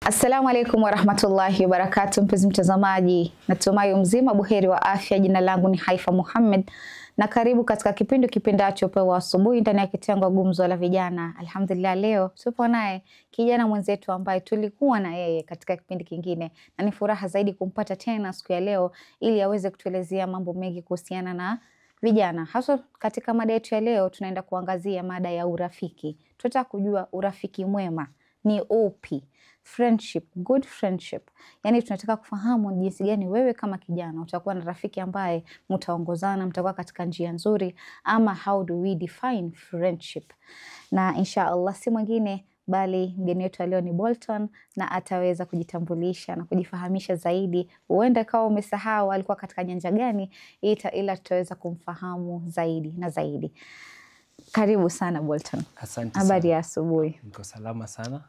Assalamu alaikum warahmatullahi wabarakatuh, mpenzi mtazamaji, natumai mzima buheri wa afya. Jina langu ni Haifa Muhammad na karibu katika kipindi kipendacho Pewa Asubuhi ndani ya kitengo Gumzo la Vijana. Alhamdulillah, leo tupo naye kijana mwenzetu ambaye tulikuwa na yeye katika kipindi kingine, na ni furaha zaidi kumpata tena siku ya leo ili aweze kutuelezea mambo mengi kuhusiana na vijana. Hasa katika mada yetu ya leo tunaenda kuangazia mada ya urafiki. Tunataka kujua urafiki mwema ni upi? Friendship, good friendship. Yani tunataka kufahamu jinsi gani wewe kama kijana utakuwa na rafiki ambaye mtaongozana, mtakuwa katika njia nzuri, ama how do we define friendship? Na insha Allah si mwingine bali mgeni wetu leo ni Bolton, na ataweza kujitambulisha na kujifahamisha zaidi. Huenda kama umesahau alikuwa katika nyanja gani, ila tutaweza kumfahamu zaidi na zaidi. Karibu sana Bolton. Asante. Habari ya asubuhi? Niko salama sana.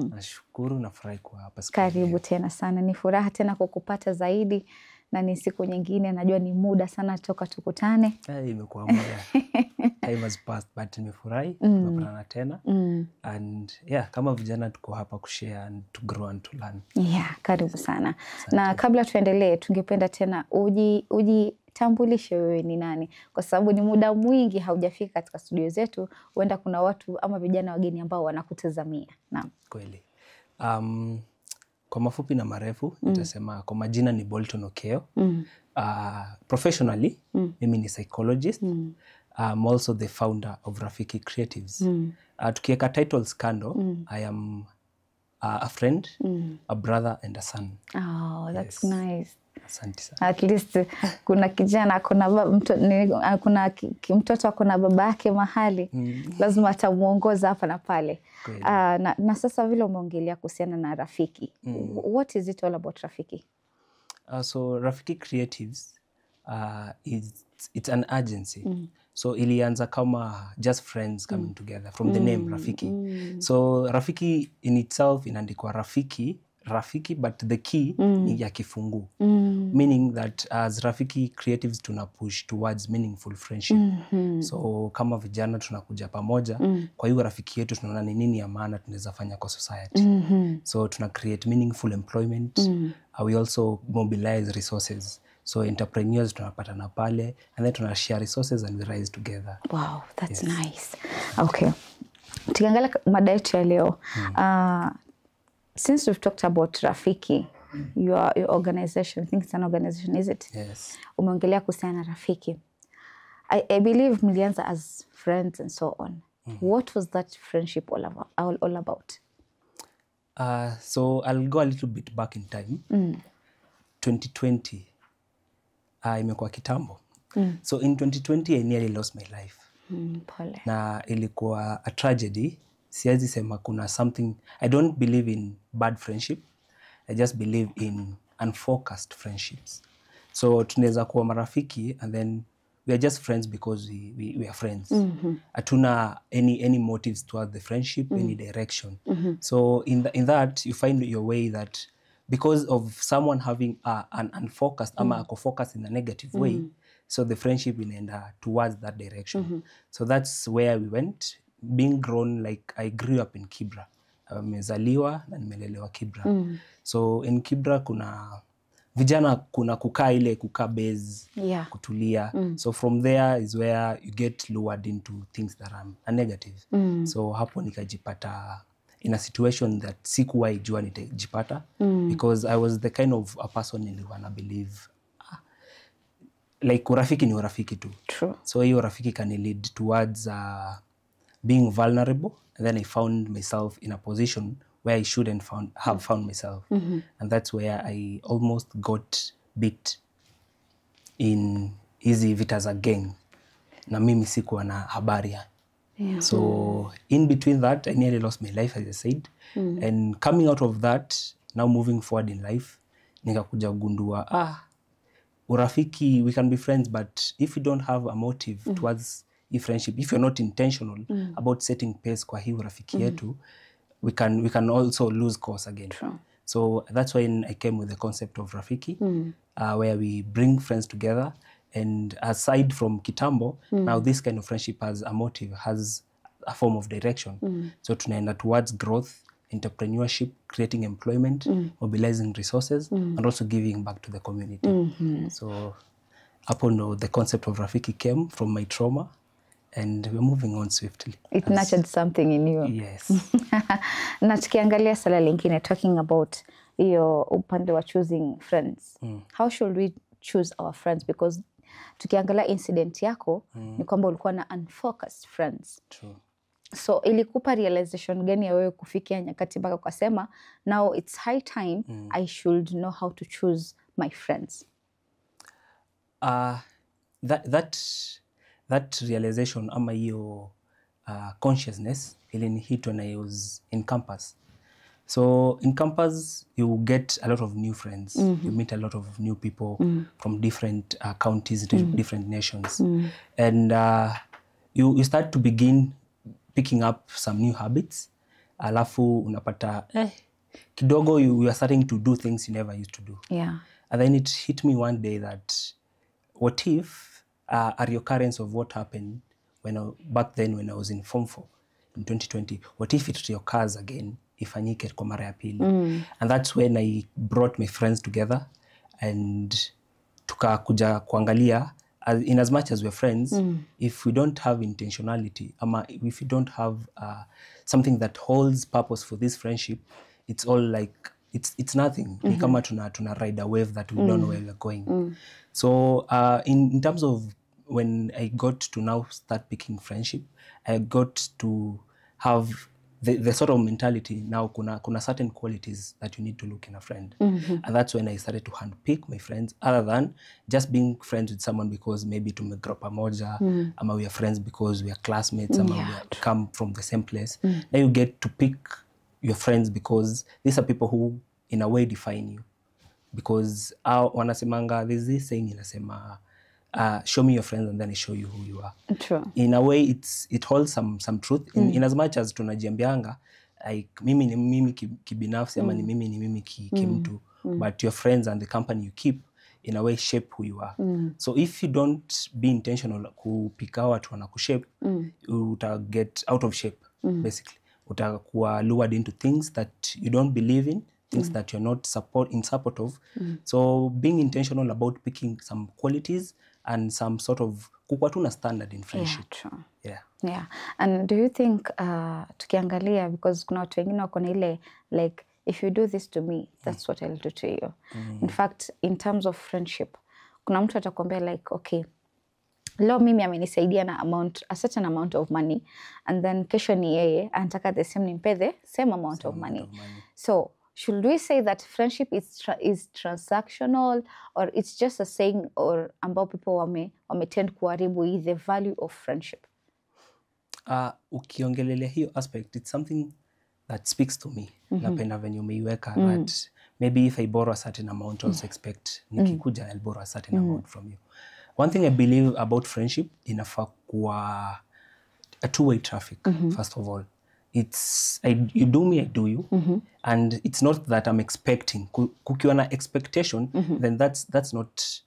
Nashukuru na furahi kuwa hapa siku. Karibu tena sana. Ni furaha tena kukupata zaidi, na ni siku nyingine, najua ni muda sana toka tukutane. Imekuwa muda. Time has passed, but nimefurahi kupatana tena. And yeah, kama vijana tuko hapa kushare and to grow and to learn. Yeah, karibu sana. Na kabla tuendelee, tungependa tena ujitambulishe wewe ni nani, kwa sababu ni muda mwingi haujafika katika studio zetu. Huenda kuna watu ama vijana wageni ambao wanakutazamia. Naam. Kweli. Kwa mafupi na marefu nitasema kwa majina ni Bolton Okeo. Professionally mimi ni psychologist. I'm also the founder of Rafiki Creatives. Tukiweka titles kando, I am a friend, a brother and a son. Oh, that's nice. Asante sana. At least kuna kijana kuna mtoto akona baba yake mahali, lazima atamuongoza hapa na pale. Na sasa vile umeongelea kuhusiana na Rafiki, what is it all about Rafiki? So Rafiki Creatives it's an agency. So ilianza kama just friends coming together from the name Rafiki. So Rafiki in itself inaandikwa Rafiki, but the key ni ya kifungu. Meaning that as Rafiki Creatives tuna push towards meaningful friendship. So kama vijana tunakuja pamoja, kwa hiyo rafiki yetu tunaona ni nini ya maana tunaweza fanya kwa society. So tuna create meaningful employment. We also mobilize resources. So entrepreneurs tunapatana pale, and then tuna share resources and we rise together. Wow, that's nice. Okay. Tukiangalia mada yetu ya leo, since we've talked about Rafiki, your organization, I think it's an organization, is it? Yes. Umeongelea kuhusiana na Rafiki. I believe mlianza as friends and so on. What was that friendship all about? So I'll go a little bit back in time. 2020, imekuwa kitambo. So in 2020, I nearly lost my life. Pole. Na ilikuwa a tragedy. Siwezi sema kuna something. I don't believe in bad friendship. I just believe in unfocused friendships. So tunaweza kuwa marafiki and then we are just friends because we are friends. Hatuna any motives towards the friendship, any direction. So in that you find your way that because of someone having an unfocused ama ako focused in a negative way, so the friendship inaenda towards that direction. So that's where we went. Being grown, like I grew up in Kibra. Nimezaliwa na nimelelewa Kibra. So in Kibra kuna vijana, kuna kukaa base, kutulia. So from there is where you get lured into things that are negative. So hapo nikajipata in a situation that sikuwahi jua nitajipata, because I was the kind of a person nilikuwa na believe like urafiki ni urafiki tu. True. So hiyo urafiki can lead towards being vulnerable, and then I found myself in a position where I shouldn't have found myself. And that's where I almost got bit in hizi vita za gang, na mimi sikuwa na habari. So in between that, I nearly lost my life, as I said. And coming out of that, now moving forward in life, nikakuja gundua, urafiki, we can be friends, but if you don't have a motive towards friendship, if you're not intentional about setting pace kwa hii urafiki yetu, we can also lose course again. True. So that's why I came with the concept of Rafiki, where we bring friends together. And aside from kitambo, now this kind of friendship has a motive, has a form of direction. So tunaenda towards growth, entrepreneurship, creating employment, mobilizing resources, and also giving back to the community. So hapo ndo the concept of Rafiki came from my trauma, and we're moving on swiftly. It nurtured something in you. Yes. Na tukiangalia swala lingine, talking about hiyo upande wa choosing friends. How should we choose our friends? Because tukiangalia incident yako, ni kwamba ulikuwa na unfocused friends. True. So ilikupa realization gani ya wewe kufikia nyakati mpaka ukasema, now it's high time I should know how to choose my friends? That realization ama hiyo consciousness ilinihit when I was in campus. So in campus you get a lot of new friends. You meet a lot of new people from different counties, different nations. And you start to begin picking up some new habits. Alafu unapata kidogo you are starting to do things you never used to do. Yeah. And then it hit me one day that what if a reoccurrence of what happened back then when I was in Form 4 in 2020, what if it reoccurs again, ifanyike kwa mara ya pili? And that's when I brought my friends together and tukakuja kuangalia, in as much as we're friends, if we don't have intentionality, if we don't have something that holds purpose for this friendship, it's all like, it's nothing. Ni kama tuna ride a wave that we don't know where we're going. So in terms of when I got to now start picking friendship, I got to have the sort of mentality now, kuna certain qualities that you need to look in a friend. And that's when I started to handpick my friends, other than just being friends with someone because maybe tumegrow pamoja, ama we are friends because we are classmates, ama we come from the same place. Now you get to pick your friends because these are people who in a way define you. Because wanasemanga, there's this saying inasema, show me your friends and then I show you who you are. True. In a way it holds some truth in as much as tunajiambianga like mimi ni mimi kibinafsi ama ni mimi kimtu, but your friends and the company you keep in a way shape who you are. So if you don't be intentional kupika watu wanakushape, uta get out of shape basically. Utakuwa lured into things that you don't believe in, things that you're not in support of. So being intentional about picking some qualities and some sort of kukua tuna standard in friendship. Yeah, true. Yeah. And do you think tukiangalia, because kuna watu wengine wako na ile like, if you do this to me, that's what I'll do to you. In fact, in terms of friendship, kuna mtu atakwambia like, okay, leo mimi amenisaidia na a certain amount of money, and then kesho ni yeye anataka the same, nimpe the same amount of money. So should we say that friendship is transactional, or it's just a saying, or ambao people wame tend kuharibu the value of friendship? Ukiongelelea hiyo aspect, it's something that speaks to me. Napenda venye umeiweka that maybe if I borrow a certain amount, also expect nikikuja I'll borrow a certain amount from you. One thing I believe about friendship, inafaa kuwa a two-way traffic. First of all, it's you do me, I do you, and it's not that I'm expecting. Kukiwa na expectation, then that's not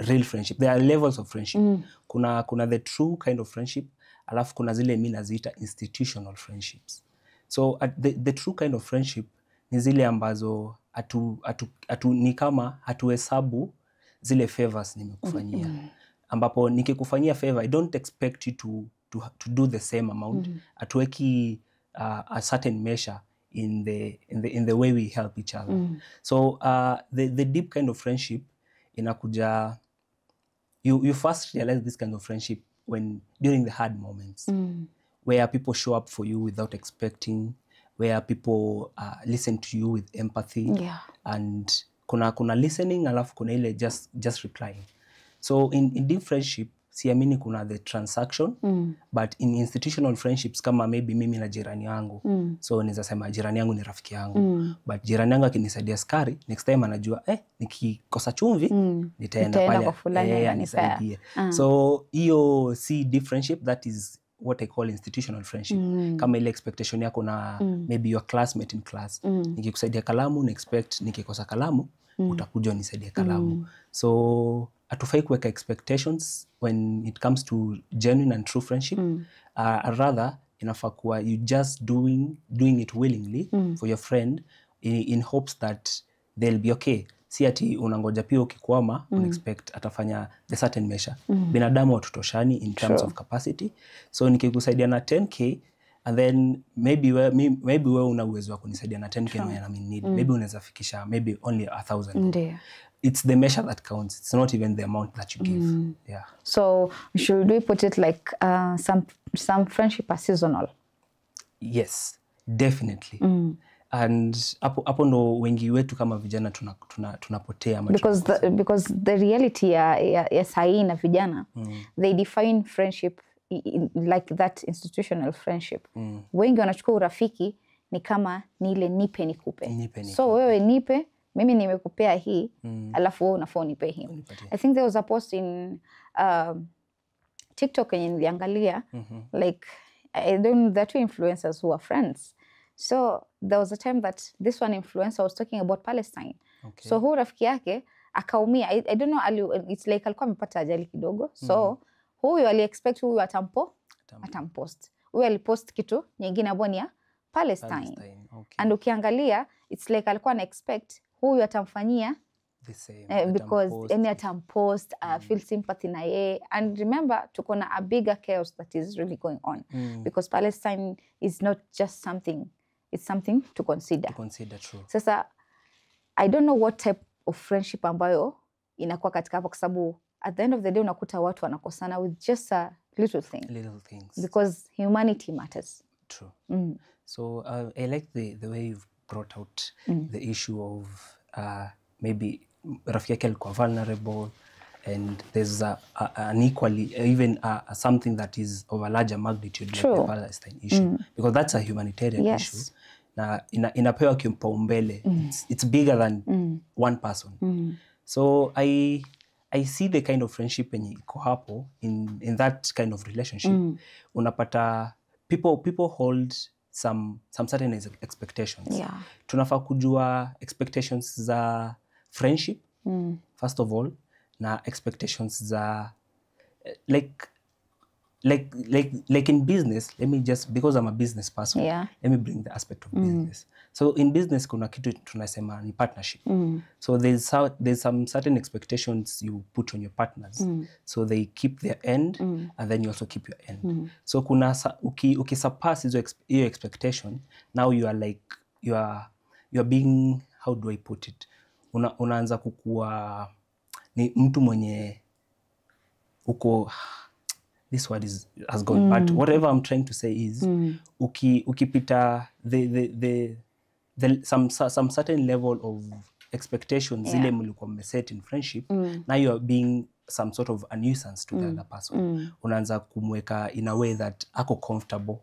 real friendship. There are levels of friendship. Kuna the true kind of friendship, alafu kuna zile mimi naziita institutional friendships. So the true kind of friendship ni zile ambazo ni kama hatuhesabu zile favors nimekufanyia. Ambapo nikikufanyia favor, I don't expect you to do the same amount. Atuweki a certain measure in the way we help each other. So the deep kind of friendship inakuja, you first realize this kind of friendship during the hard moments, where people show up for you without expecting, where people listen to you with empathy, and kuna listening, alafu kuna ile just replying. So in deep friendship, siamini kuna the transaction, but in institutional friendships, kama maybe mimi na jirani yangu, so naweza sema jirani yangu ni rafiki yangu, but jirani yangu akinisaidia sukari, next time anajua nikikosa chumvi nitaenda pale anisaidie. So hiyo si deep friendship, that is what I call institutional friendship. Kama ile expectation yako na maybe your classmate in class, nikikusaidia kalamu na expect nikikosa kalamu utakuja unisaidie kalamu. So hatufai kuweka expectations when it comes to genuine and true friendship. Rather inafaa kuwa you just doing it willingly for your friend in hopes that they'll be okay. Si ati unangoja pia ukikwama unexpect atafanya the certain measure. Binadamu watutoshani in terms of capacity. So nikikusaidia na 10k and then maybe wewe una uwezo wa kunisaidia na 10k when I'm in need. Maybe unaweza fikisha maybe only 1,000. Ndio. It's the measure that counts. It's not even the amount that you give. Yeah. So should we put it like some friendship are seasonal? Yes, definitely. And hapo ndo wengi wetu kama vijana tunapotea. Because the reality ya sahi na vijana, they define friendship like that institutional friendship. Wengi wanachukua urafiki ni kama ni ile nipe nikupe. So wewe nipe, mimi nimekupea hii, alafu wewe unafaa unipe hii. I think there was a post in TikTok yenye niliangalia, like there are two influencers who are friends. So there was a time that this one influencer was talking about Palestine. Okay. So huyu rafiki yake akaumia. I don't know, it's like alikuwa amepata ajali kidogo. So huyu aliexpect huyu atampost. Huyu alipost kitu nyingine ambayo ni ya Palestine. Okay. And ukiangalia, it's like alikuwa na expect huyu atamfanyia the same, because any atampost, feel sympathy na yeye. And remember, tuko na a bigger chaos that is really going on. Because Palestine is not just something, it's something to consider. True. Sasa, I don't know what type of friendship ambayo inakuwa katika hapo, kwa sababu at the end of the day unakuta watu wanakosana with just a little things. Because humanity matters. True. So I like the way you've brought out the issue of maybe rafiki yake alikuwa vulnerable and there's an equally, even something that is of a larger magnitude, like the Palestine issue. Because that's a humanitarian issue. Na inapewa kipaumbele. It's bigger than one person. So I see the kind of friendship yenye iko hapo in that kind of relationship. Unapata people hold some certain expectations. Tunafaa kujua expectations za friendship first of all, na expectations za like in business. Let me just, because I'm a business person, let me bring the aspect of business. So in business kuna kitu tunasema ni partnership. So there's some certain expectations you put on your partners, so they keep their end and then you also keep your end. So kuna ukisurpass hiyo expectation, now you are like you are being, how do I put it, unaanza kukua ni mtu mwenye uko, this word has gone, but whatever I'm trying to say is ukipita some certain level of expectations zile mlikuwa mmeset in friendship, now you are being some sort of a nuisance to the other person. Unaanza kumweka in a way that ako comfortable.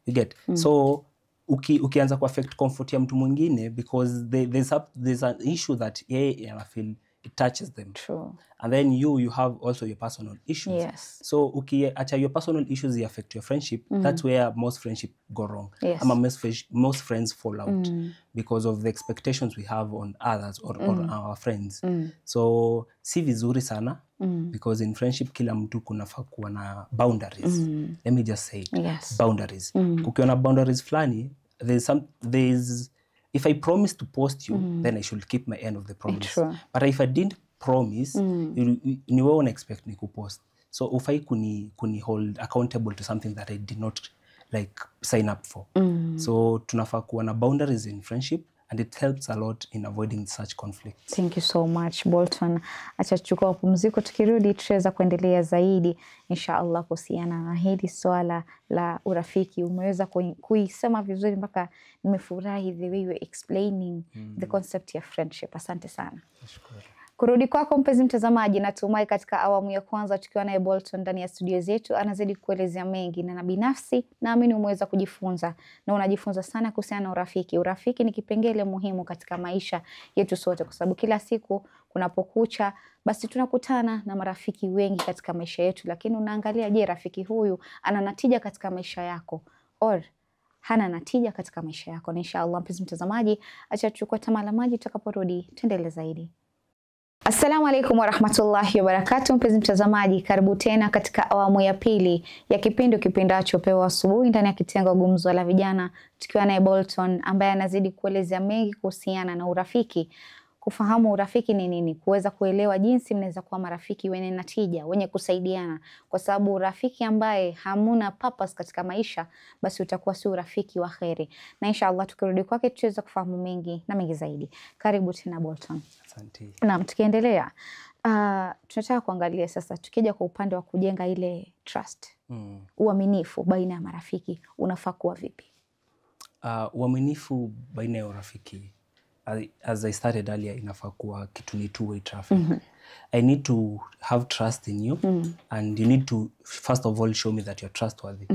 You get? So ukianza kuaffect comfort ya mtu mwingine, because there's an issue that yeye anafeel it touches them. True. And then you have also your personal issues. Yes. So ukiacha your personal issues affect your friendship, that's where most friendship go wrong. Yes. Ama most friends fall out because of the expectations we have on others or our friends. So si vizuri sana, because in friendship kila mtu kunafaa kuwa na boundaries. Let me just say it. Yes. Boundaries. Kukiwa na boundaries flani, there's if I promise to post you, then I should keep my end of the promise. True. But if I didn't promise, ni wewe una expect ni kupost. So ufai kuni hold accountable to something that I did not like sign up for. So tunafaa kuwa na boundaries in friendship, and it helps a lot in avoiding such conflicts. Thank you so much, Bolton. Acha tuchukue pumziko, tukirudi tutaweza kuendelea zaidi inshallah kuhusiana na hili swala la urafiki. Umeweza kuisema vizuri mpaka nimefurahi the way you were explaining the concept ya friendship. Asante sana. Nashukuru. Kurudi kwako mpenzi mtazamaji, natumai katika awamu ya kwanza tukiwa naye Bolton ndani ya studio zetu anazidi kuelezea mengi, na binafsi naamini umeweza kujifunza na unajifunza sana kuhusiana na urafiki. Urafiki ni kipengele muhimu katika maisha yetu sote, kwa sababu kila siku kunapokucha basi tunakutana na marafiki wengi katika maisha yetu, lakini unaangalia, je, rafiki huyu ana natija katika maisha yako or hana natija katika maisha yako? Na inshallah mpenzi mtazamaji, acha tuchukue tamaa la maji, tutakaporudi tuendelee zaidi. Assalamu alaikum warahmatullahi wabarakatuh. Mpenzi mtazamaji, karibu tena katika awamu ya pili ya kipindi kipendacho Upeo wa Asubuhi ndani ya kitengo Gumzo la Vijana, tukiwa naye Bolton ambaye anazidi kuelezea mengi kuhusiana na urafiki, kufahamu urafiki ni nini, kuweza kuelewa jinsi mnaweza kuwa marafiki wenye natija, wenye kusaidiana, kwa sababu urafiki ambaye hamuna purpose katika maisha basi utakuwa si urafiki wa kheri. Na inshallah tukirudi kwake tutaweza kufahamu mengi na mengi zaidi. Karibu tena Bolton. Asante. Naam, tukiendelea tunataka kuangalia sasa, tukija kwa upande wa kujenga ile trust, uaminifu baina ya marafiki unafaa kuwa vipi? Uaminifu baina ya urafiki, as I started earlier, inafaa kuwa kitu ni two-way traffic. I need to have trust in you and you need to first of all show me that you're trustworthy.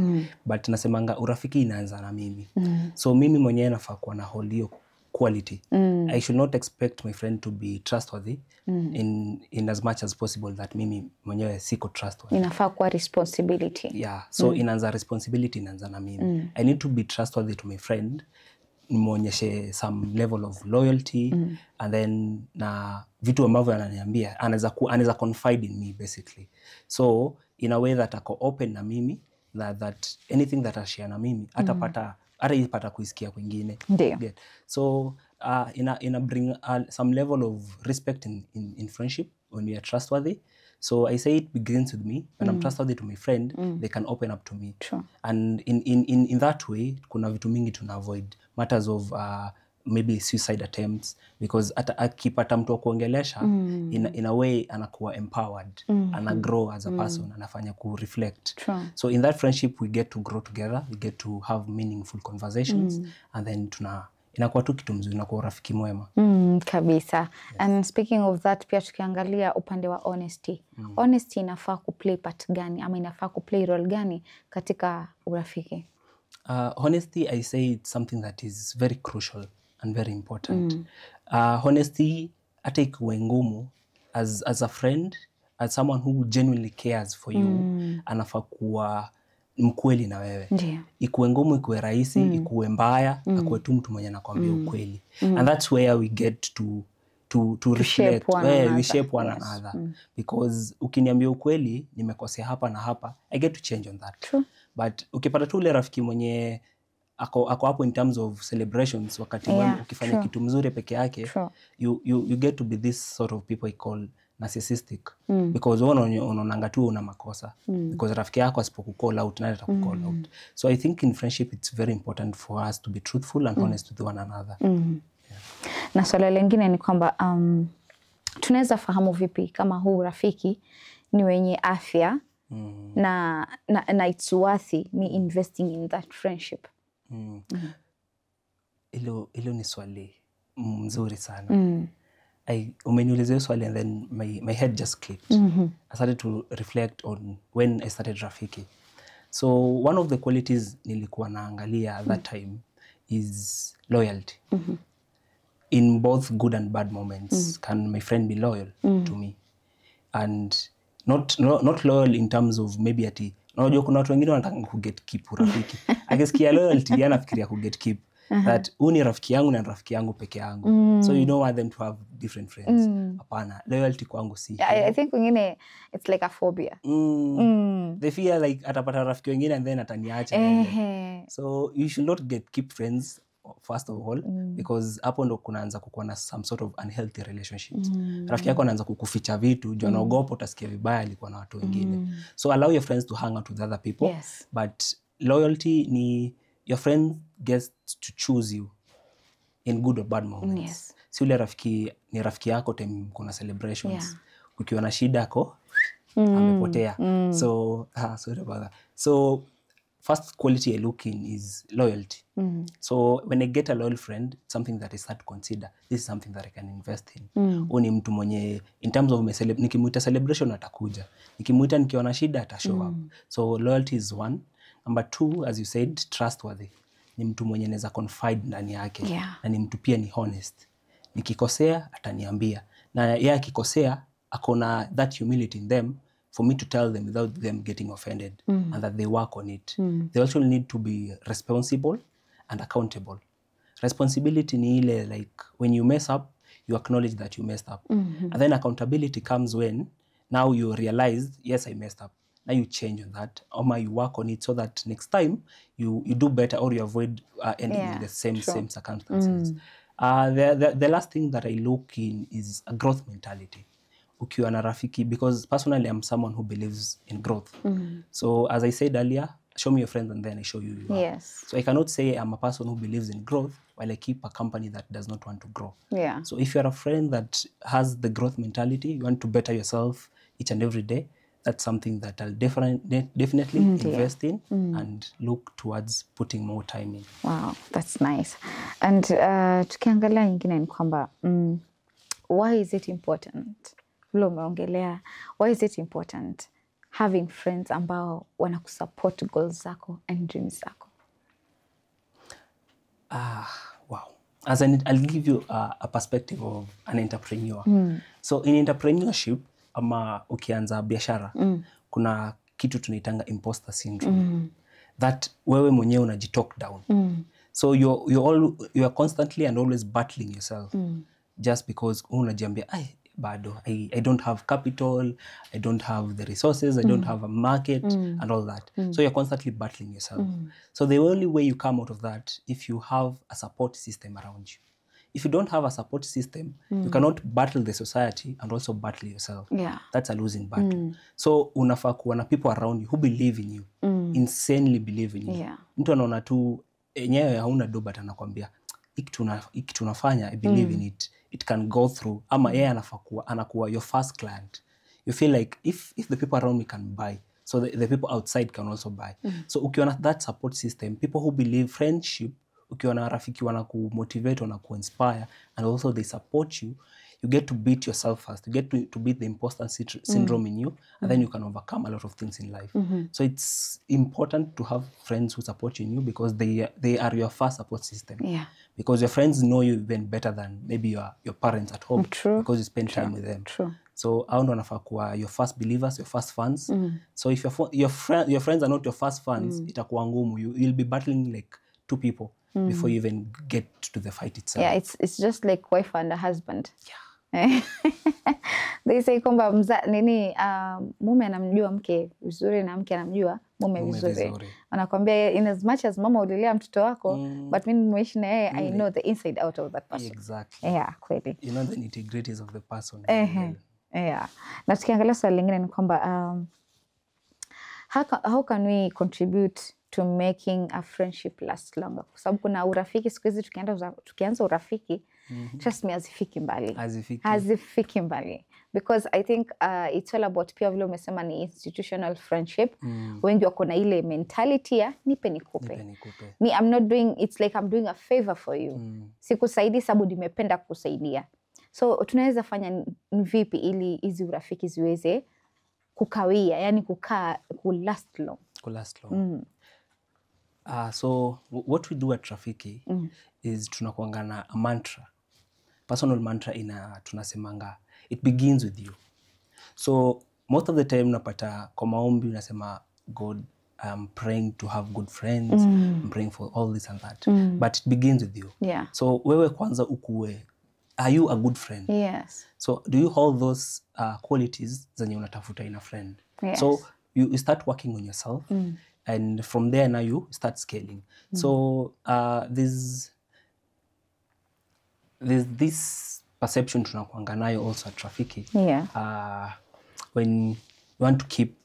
But nasemanga urafiki inaanza na mimi. So mimi mwenyewe nafaa kuwa na hold hiyo quality. I should not expect my friend to be trustworthy in as much as possible that mimi mwenyewe siko trustworthy. Inafaa kuwa responsibility. Yeah, so inaanza responsibility, inaanza na mimi. I need to be trustworthy to my friend, nimuonyeshe some level of loyalty and then na vitu ambavyo ananiambia anaweza confide in me basically. So in a way that ako open na mimi, that anything that ashare na mimi ataipata kuisikia kwingine. Ndio. So ina bring some level of respect in friendship when we are trustworthy. So I say it begins with me. When I'm trustworthy to my friend, they can open up to me. True. And in that way, kuna vitu mingi tuna avoid. Matters of maybe suicide attempts, because akipata mtu wa kuongelesha, in a way anakuwa empowered, ana grow as a person, anafanya ku reflect. True. So in that friendship we get to grow together, we get to have meaningful conversations and then inakuwa tu kitu mzuri, inakuwa urafiki mwema. Kabisa. Yes. And speaking of that, pia tukiangalia upande wa honesty. Honesty inafaa kuplay part gani ama inafaa kuplay role gani katika urafiki? Honesty, I say it's something that is very crucial and very important. Honesty, hata ikuwe ngumu, as a friend, as someone who genuinely cares for you, anafaa kuwa mkweli na wewe. Ndiyo. Ikuwe ngumu, ikuwe rahisi, ikuwe mbaya, akuwe tu mtu mwenye anakuambia ukweli. And that's where we get to reflect, we shape one another. Because ukiniambia ukweli, nimekosea hapa na hapa, I get to change on that. True. But ukipata tu ule rafiki mwenye ako hapo in terms of celebrations, wakati ukifanya kitu mzuri peke yake, you get to be this sort of people I call narcissistic. Because unaonanga tu una makosa. Because rafiki yako asipokukall out, naye atakukall out. So I think in friendship it's very important for us to be truthful and honest with one another. Na swala lingine ni kwamba tunaweza fahamu vipi kama huu rafiki ni wenye afya na it's worthy me investing in that friendship? Ilo ni swali mzuri sana. Umeniulizia swali and then my head just clicked. I started to reflect on when I started rafiki. So one of the qualities nilikuwa naangalia at that time is loyalty. In both good and bad moments, can my friend be loyal to me? And not loyal in terms of maybe ati, unajua kuna watu wengine wanataka kuget keep urafiki. Akisikia loyalty yana fikiria kuget keep. That huyu ni rafiki yangu na rafiki yangu peke yangu. So you don't want them to have different friends. Hapana, loyalty kwangu si. I think wengine it's like a phobia. They feel like atapata rafiki wengine and then ataniacha. So you should not keep friends first of all, because hapo ndo kunaanza kukuwa na some sort of unhealthy relationships. Rafiki yako anaanza kukuficha vitu, jua anaogopa utasikia vibaya alikuwa na watu wengine. So allow your friends to hang out with other people. Yes. But loyalty ni your friend gets to choose you in good or bad moments. Yes. Si ule rafiki ni rafiki yako time kuna celebrations. Ukiwa na shida yako amepotea. So sorry about that. So first quality I look in is loyalty. So when I get a loyal friend, something that I start to consider, this is something that I can invest in. Ni mtu mwenye in terms of nikimuita celebration atakuja, nikimuita nikiwa na shida ata show up. So loyalty is one. Number two, as you said, trustworthy. Ni mtu mwenye naweza confide ndani yake. Na ni mtu pia ni honest. Nikikosea ataniambia, na yeye akikosea akona that humility in them for me to tell them without them getting offended, and that they work on it. They also need to be responsible and accountable. Responsibility ni ile like when you mess up, you acknowledge that you messed up. And then accountability comes when now you realize, yes, I messed up. Now you change on that, or you work on it so that next time you do better, or you avoid ending in the same circumstances. The last thing that I look in is a growth mentality. Ukiwa na rafiki, because personally I'm someone who believes in growth. So as I said earlier, show me your friends and then I show you you are. Yes. So I cannot say I'm a person who believes in growth while I keep a company that does not want to grow. Yeah. So if you're a friend that has the growth mentality, you want to better yourself each and every day, that's something that I'll definitely invest in and look towards putting more time in. Wow, that's nice. And tukiangalia nyingine ni kwamba why is it important? Vile umeongelea, why is it important having friends ambao wanakusupport goals zako and dreams zako? Wow. I'll give you a perspective of an entrepreneur. So in entrepreneurship, ama ukianza biashara, kuna kitu tunaitanga imposter syndrome. That wewe mwenyewe unajitalk down. So you're constantly and always battling yourself. Just because unajiambia, bado, I don't have capital, I don't have the resources, I don't have a market and all that. So you're constantly battling yourself. So the only way you come out of that, if you have a support system around you. If you don't have a support system, you cannot battle the society and also battle yourself. Yeah. That's a losing battle. So unafaa kuwa na people around you who believe in you, insanely believe in you. Yeah. Mtu anaona tu enyewe hauna do but anakwambia hiki tunafanya, I believe in it. It can go through. Ama yeye anakuwa your first client. You feel like if the people around me can buy, so the people outside can also buy. So ukiwa na that support system, people who believe friendship, ukiwa na rafiki wanakumotivate, wanakuinspire, and also they support you, you get to beat yourself first. You get to beat the imposter syndrome in you, and then you can overcome a lot of things in life. So it's important to have friends who support you in you, because they are your first support system. Yeah. Because your friends know you even better than maybe your parents at home. True. Because you spend time with them. True. So hao ndo wanafaa kuwa your first believers, your first fans. So if your friends are not your first fans, itakuwa ngumu. You'll be battling like two people before you even get to the fight itself. Yeah, it's just like wife and a husband. Yeah. They say kwamba mume anamjua mke vizuri na mke anamjua mume vizuri. Wanakwambia in as much as mama ulilea mtoto wako, but mimi nimeishi na yeye, I know the inside out of that person. Exactly. Yeah, kweli. You know the nitty-gritties of the person. Yeah. Na tukiangalia swali lingine ni kwamba how can we contribute to making a friendship last longer? Kwa sababu kuna urafiki siku hizi tukianza urafiki, trust me, hazifiki mbali. Because I think it's all about, pia vile umesema ni institutional friendship. Wengi wako na ile mentality ya nipe nikupe. Me, I'm not doing, it's like I'm doing a favor for you. Sikusaidii sababu nimependa kukusaidia. So tunaweza fanya vipi ili hizi urafiki ziweze kukawia, yani kulast long. So what we do at Rafiki is tunakuangana a mantra. Personal mantra tunasemanga, it begins with you. So most of the time napata kwa maombi unasema, God, I'm praying to have good friends, I'm praying for all this and that. But it begins with you. Yeah. So wewe kwanza ukue, are you a good friend? Yes. So do you hold those qualities zenye unatafuta in a friend? Yes. So you start working on yourself. And from there now you start scaling. So there's this perception tunakuanga nayo also at Rafiki. Yeah. When you want to keep,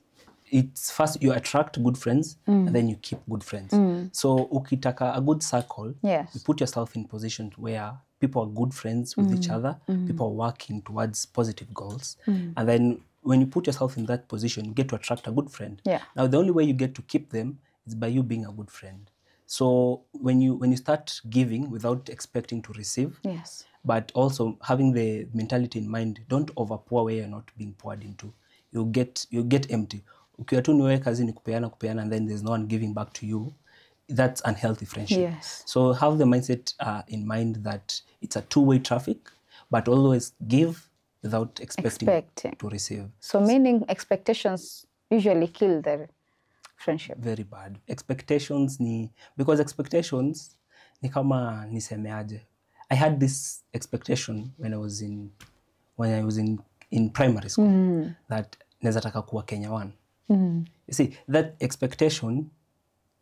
it's first you attract good friends and then you keep good friends. So ukitaka a good circle, yes, you put yourself in positions where people are good friends with each other, people are working towards positive goals. And then when you put yourself in that position, you get to attract a good friend. Yeah. Now, the only way you get to keep them is by you being a good friend. So when you start giving without expecting to receive, yes, but also having the mentality in mind, don't overpour where you're not being poured into. You get empty. Ukiwa tu niwe kazi ni kupeana, and then there's no one giving back to you, that's unhealthy friendship. Yes. So have the mindset in mind that it's a two-way traffic, but always give without expecting to receive. So meaning expectations usually kill the friendship. Very bad. Expectations because expectations ni kama nisemeaje. I had this expectation when I was in primary school that naweza taka kuwa Kenya 1. You see, that expectation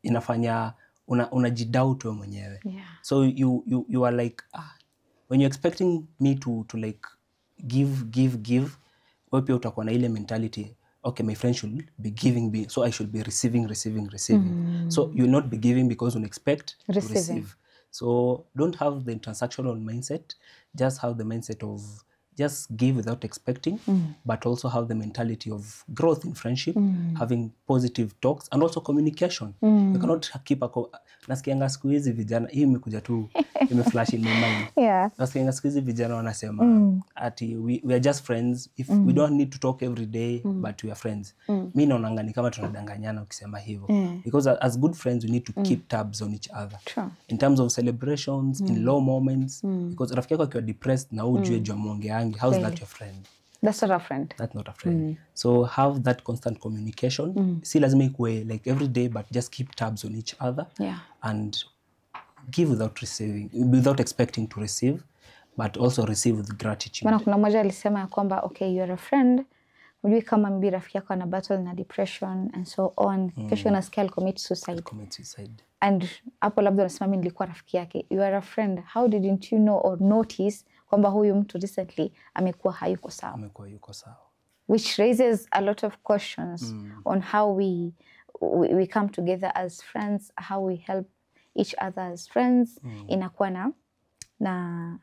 inafanya unajidoubt wewe mwenyewe. So you are like, when you're expecting me to like give, wewe pia utakuwa na ile mentality, okay, my friend should be giving, so I should be receiving. So you'll not be giving because you expect to receive. So don't have the transactional mindset, just have the mindset of just give without expecting, but also have the mentality of growth in friendship, having positive talks and also communication. You cannot keep nasikianga siku hizi vijana, hii imekuja tu imeflash in my mind. Nasikianga siku hizi vijana wanasema ati we are just friends, if we don't need to talk every day, but we are friends. Mimi naonanga ni kama tunadanganyana ukisema hivyo, because as good friends we need to keep tabs on each other. In terms of celebrations, in low moments, because rafiki yako akiwa depressed na ujue jua mwongeangi, how's that your friend? That's not a friend. That's not a friend. So have that constant communication. Si lazima ikuwe like every day, but just keep tabs on each other. And give without expecting to receive, but also receive with gratitude. Maana kuna mmoja alisema ya kwamba okay, you're a friend, unajui kama mbi rafiki yako ana battle na depression and so on, kesho unasikia commit suicide. And hapo labda unasema mimi nilikuwa rafiki yake. You are a friend, how didn't you know or notice kwamba huyu mtu recently amekuwa hayuko sawa? Which raises a lot of questions on how we come together as friends, how we help each other as friends. Inakuwa na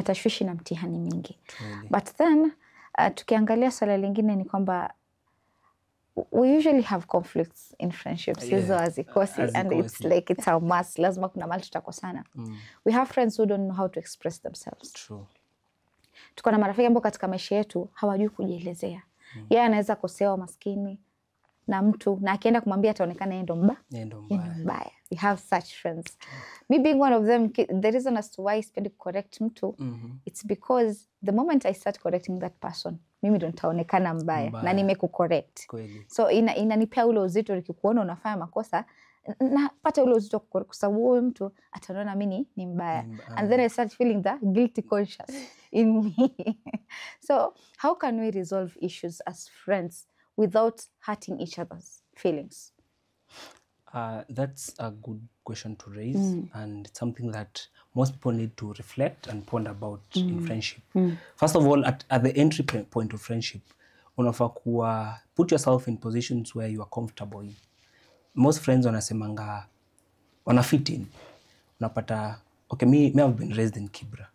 tashwishi na mtihani mingi. But then tukiangalia swala lingine ni kwamba we usually have conflicts in friendships. Hizo hazikosi, and it's like it's a must. Lazima kuna mahali tutakosana. We have friends who don't know how to express themselves. Tuko na marafiki ambao katika maisha yetu hawajui kujielezea. Yeye anaweza kosewa maskini na mtu, na akienda kumwambia ataonekana yeye ndo mbaya. We have such friends. Me being one of them, the reason as to why I spend correct mtu, it's because the moment I start correcting that person, mimi ndo nitaonekana mbaya na nimekucorrect. So inanipea ule uzito, nikikuona unafanya makosa na pata ule uzito kwa sababu huyo mtu ataona mimi ni mbaya. And then I start feeling the guilty conscious in me. So how can we resolve issues as friends without hurting each other's feelings? That's a good question to raise, and it's something that most people need to reflect and ponder about in friendship. First of all, at the entry point of friendship, unafaa kuwa put yourself in positions where you are comfortable in. Most friends wanasemanga wana fit in. Unapata, okay, me I've been raised in Kibra.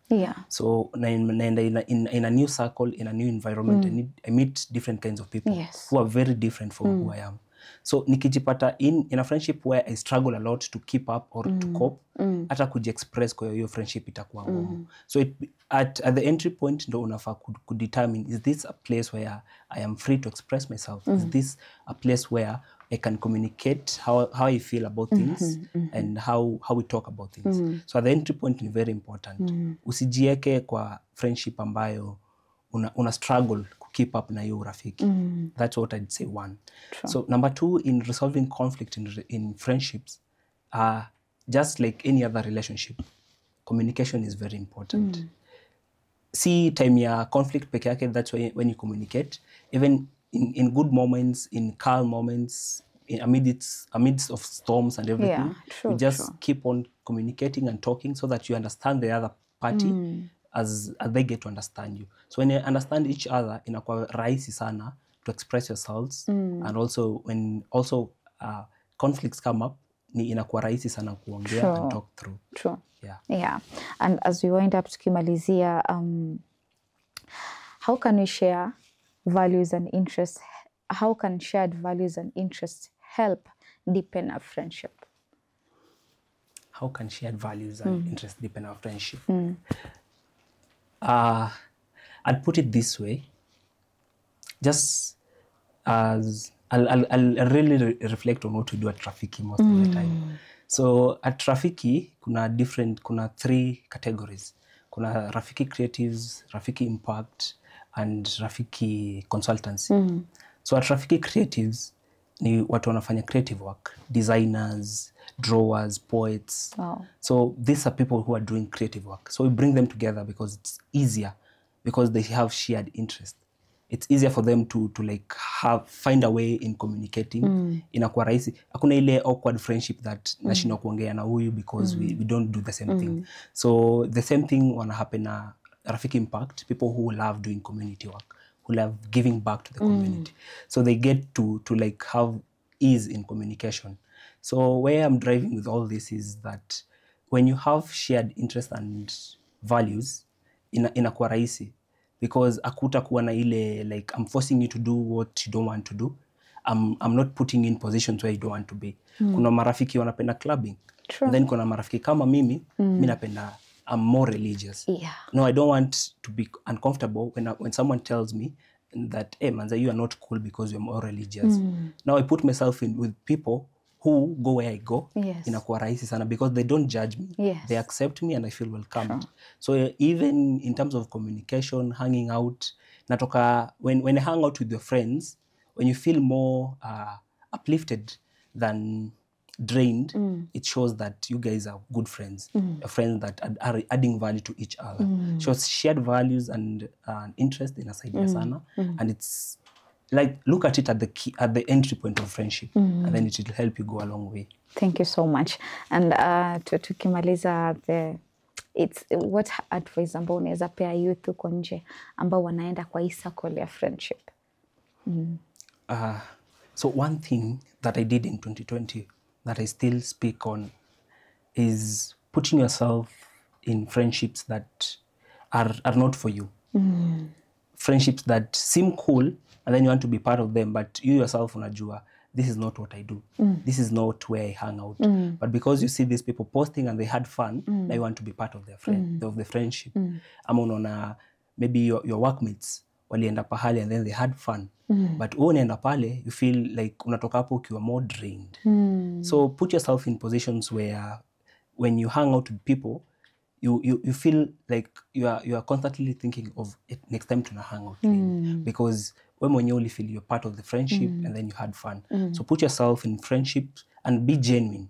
So naenda in a new circle, in a new environment, I meet different kinds of people who are very different from who I am. So nikijipata in a friendship where I struggle a lot to keep up or to cope, hata kuji-express kwa hiyo friendship itakuwa ngumu. So at the entry point ndo unafaa kudetermine, is this a place where I am free to express myself? Is this a place where I can communicate how I feel about things and how we talk about things? So at the entry point ni very important. Usijieke kwa friendship ambayo una struggle keep up na hiyo urafiki. That's what I'd say one. So number two, in resolving conflict in friendships, just like any other relationship, communication is very important. See time ya conflict peke yake, that's when you communicate. Even in good moments, in calm moments, amidst of storms and everything, you just keep on communicating and talking so that you understand the other party as they get to understand you. So when you understand each other, inakuwa rahisi sana to express yourselves, and also when conflicts come up, ni inakuwa rahisi sana kuongea and talk through. Yeah. And as we wind up tukimalizia, how can we share values and interests? How can shared values and interests help deepen our friendship? How can shared values and interests deepen our friendship? I'd put it this way, just as I'll really reflect on what we do at Rafiki most of the time. So at Rafiki, kuna three categories. Kuna Rafiki Creatives, Rafiki Impact, and Rafiki Consultancy. So at Rafiki Creatives, ni watu wanafanya creative work, designers, drawers, poets. Wow. So these are people who are doing creative work. So we bring them together because it's easier, because they have shared interest. It's easier for them to like find a way in communicating. Inakuwa rahisi. Hakuna ile awkward friendship that nashindwa kuongea na huyu because we don't do the same thing. So the same thing wanna happen na Rafiki Impact, people who love doing community work, who love giving back to the community. So they get to like have ease in communication. So where I'm driving with all this is that when you have shared interest and values, inakuwa rahisi. Because hakutakuwa na ile like I'm forcing you to do what you don't want to do. I'm not putting you in positions where you don't want to be. Kuna marafiki wanapenda clubbing. True. And then kuna marafiki kama mimi, mimi napenda, I'm more religious. Yeah. No, I don't want to be uncomfortable when someone tells me that, hey, Manza, you are not cool because you're more religious. Now I put myself in with people who go where I go. Yes. Inakuwa rahisi sana because they don't judge me. Yes. They accept me and I feel welcomed. So even in terms of communication, hanging out, natoka when I hang out with your friends, when you feel more uplifted than drained, it shows that you guys are good friends, friends that are adding value to each other. Shows shared values and interest in asaidia sana, and it's like look at it at the entry point of friendship, and then it will help you go a long way. Thank you so much. And tukimaliza what advice ambao unaweza pea youth uko nje ambao wanaenda kwa hii circle ya friendship? So one thing that I did in 2020 that I still speak on is putting yourself in friendships that are not for you. Friendships that seem cool and then you want to be part of them, but you yourself unajua, this is not what I do. This is not where I hang out. But because you see these people posting and they had fun, now you want to be part of their of the friendship. Ama unaona maybe your workmates walienda pahali and then they had fun. But unaenda pale, you feel like unatoka hapo ukiwa more drained. So put yourself in positions where when you hang out with people, you feel like you are constantly thinking of it next time to hang out because we mwenyewe only feel you're part of the friendship and then you had fun. So put yourself in friendship and be genuine.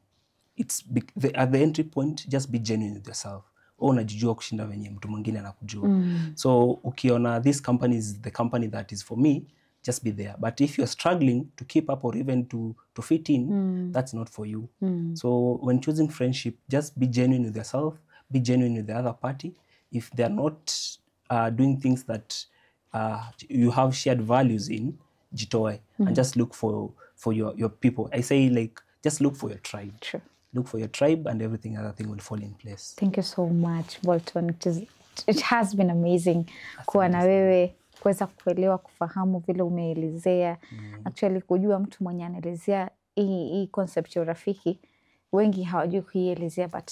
At the entry point, just be genuine with yourself. Unajijua kushinda venye mtu mwingine anakujua. So ukiona this company is the company that is for me, just be there. But if you're struggling to keep up or even to fit in, that's not for you. So when choosing friendship, just be genuine with yourself, be genuine with the other party. If they're not doing things that you have shared values in, jitoe, and just look for your people. I say like, just look for your tribe. Sure. Look for your tribe and everything other thing will fall in place. Thank you so much, Bolton. It has been amazing kuwa na wewe, kuweza kuelewa, kufahamu vile umeelezea. Actually kujua mtu mwenye anaelezea hii concept ya urafiki, wengi hawajui kuielezea, but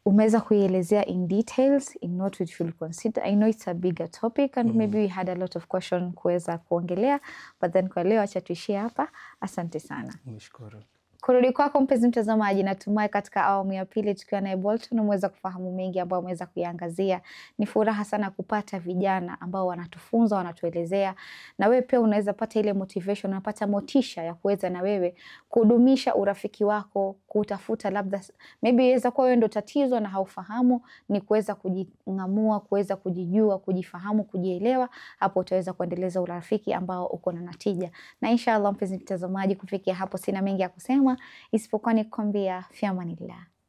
umeweza kuielezea in details, in what we should consider. I know it's a bigger topic and maybe we had a lot of questions kuweza kuongelea, but then kwa leo acha tuishie hapa. Asante sana. Nimeshukuru. Kurudi kwako mpenzi mtazamaji, natumai katika awamu ya pili tukiwa naye Bolton umeweza kufahamu mengi ambayo umeweza kuiangazia. Ni furaha sana kupata vijana ambao wanatufunza, wanatuelezea, na wewe pia unaweza pata ile motivation, unapata motisha ya kuweza na wewe kudumisha urafiki wako, kutafuta labda maybe inaweza kuwa wewe ndo tatizo na haufahamu, ni kuweza kujingamua, kuweza kujijua, kujifahamu, kujielewa. Hapo utaweza kuendeleza urafiki ambao uko na natija. Na inshallah mpenzi mtazamaji, kufikia hapo sina mengi ya kusema isipokuwa ni kukwambia fi amanillah.